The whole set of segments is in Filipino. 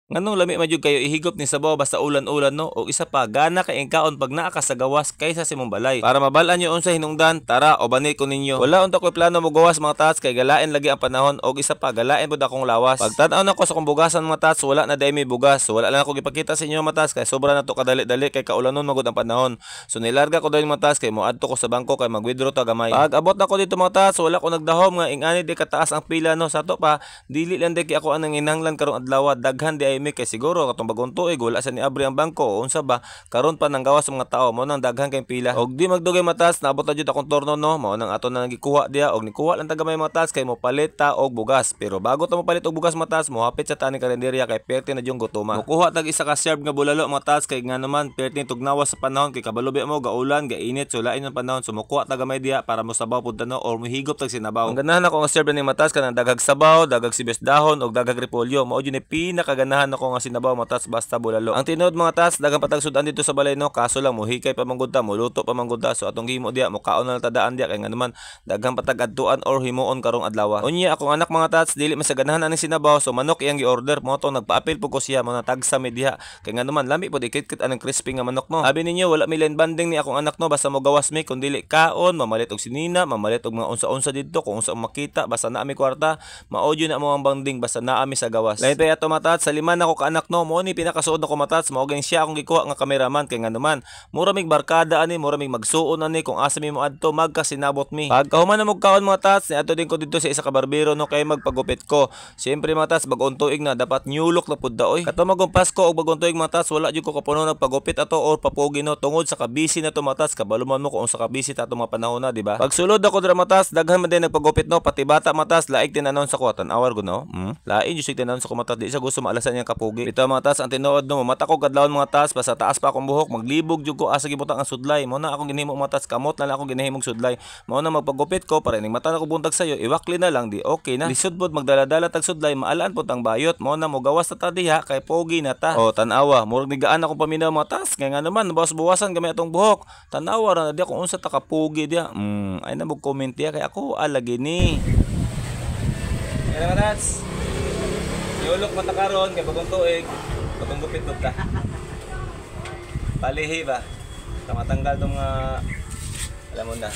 Nganong lami man jud kayo ihigop ni sabaw basta ulan-ulan no, o isa pa gana kay engkaon pag naa ka sa gawas kaysa sa imong balay. Para mabalaan nyo unsa hinungdan, tara o banit ko ninyo. Wala unta ko'y plano mo gawas mga tats kay galain lagi ang panahon, o isa pa galain pud akong lawas. Pag tan-aw nako sa kong bugasan mga tats, wala na day may bugas. So, wala lang ako gipakita sa inyo mga tats kay sobra na to kadali-dali kay kaulanon magud ang panahon. So nilarga ko dayon mga tats kay moadto ko sa bangko kay mag-withdraw ta gamay. Pag abot na ko dito mga tats, wala ko nagdahom nga ingani di kataas ang pila no. Sato pa dili lang di kay ako anang inanglan karong adlaw, daghan di ay mi kay siguro katong bagong tuig wala sa niabri ang bangko o unsa ba karon pa nang gawas sa mga tao mo nang daghan kay pila. Og di magdugay matas naabot na jud akong turno no, mao nang ato na gikuha diha og nikuha lang taga may matas kay mo palit ta og bugas. Pero bago ta mo palit og bugas matas, mo hapit sa tani kalenderya kay perti na jung gutuma. Mukuha tag isa ka serve nga bulalo matas kay nga naman perti tugnawas sa panahon kay kabalubi mo gaulan gainit so lain ang panahon, sumukuha taga may diha para mo sabaw pud no or mohigop tag sinabaw. Ang ganahan ako nga serve ni matas kanang daghag sabaw, daghag sibes dahon og daghag repolyo. Mao jud ni pinakaganahan ako nga sinabaw matas basta bulalo. Ang tinuod mga tas daghang patagsudan dito sa balay no, kaso lang mohikay pa manggod ta, muluto pa manggod ta. So atong himo diha mukaon na lang tadaan diha kay nga naman daghang patag-adtuan or himuon karong adlaw. Unya akong anak mga tats dili man sa ganahan ani sinabaw, so manok iyang gi-order mo to nagpa-apil pud ko siya mo na tagsa mi diha kay nga naman lami pud ikit-kit anang crispy nga manok no. Sabi ninyo wala mi line banding ni akong anak no, basta mo gawas mi kun dili kaon, mamalit og sinina, mamalit og mga unsa-unsa didto kung unsa makita basta naa mi kwarta, maodyo na mo ang banding basta naa mi sa gawas. Lain pa ato mga tats sa lima na ko ka anak no, mo ni pinakasuod na ko matats, mao gyud siya akong gikuha nga cameraman kay nga naman mura mig barkada ani, mura mig magsuon ani kung asa mi mo adto magkasinabot mi. Pag kahuman na mo kaon mga tats, ni ato din ko dito sa isa ka barbero no kay magpagupit ko. Siyempre mga tats bag-on tuig na dapat new look na pud daoy. Kato magong Pasko og bag-on tuig mga tats, wala jud ko kapuno nagpagupit ato or papogi no tungod sa kabisi na to mga tats, kabaluman mo kung sa kabisi ta ato mga panahon na, di ba? Pag sulod ako dira mga tats, daghan man din nagpagupit no, pati bata mga tats laik tinanon sa ko tan-awar gud no. Lain jud sig tinanon sa ko mga tats, di sa gusto maalasan yang kapogi. Bitaw mga tats ang tinuod no, mata ko kadlawon mga tats basta taas pa akong buhok, maglibog jud ko asa gibutang ang sudlay. Mao na akong ginhimo mga tats, kamot na lang akong ginahimong sudlay. Mao na magpagupit ko para ning mata na ko buntag sayo, iwakli na lang di okay na. Lisod pod magdala-dala tag sudlay, maalaan pod ang bayot. Mao na mo gawas ta diha kay pogi na ta. O tan-awa, murag nigaan akong paminaw mga tats, kay nga naman bawas-bawasan gamay atong buhok. Tan-awa ra na diha kung unsa ta ka pogi diha. Ay na mo comment diha kay ako alagi ni. Kaya mga tats, iulok mata karon kay bagong tuig, bagong gupit pod ta. Palihi ba? Matanggal tong alam mo na.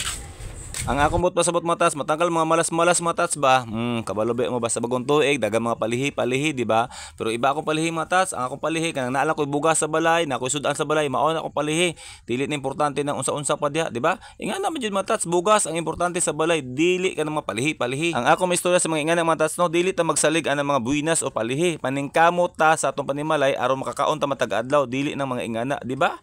Ang akong bot pasabot matas, matanggal mga malas-malas matas ba? Kabalobe mo basta bagong tuig, daga mga palihi-palihi, di ba? Pero iba akong palihi matas, ang akong palihi kanang naala ko'y bugas sa balay, na ko'y sudan sa balay, mao na akong palihi. Dili na importante nang unsa-unsa pa diha, di ba? Ingan naman jud matas, bugas ang importante sa balay, dili ka nang mapalihi-palihi. Ang akong istorya sa mga ingan ng matas no, dili ta magsalig anang mga buinas o palihi. Paningkamot ta sa atong panimalay aron makakaon ta matag adlaw, dili nang mga ingana, di ba?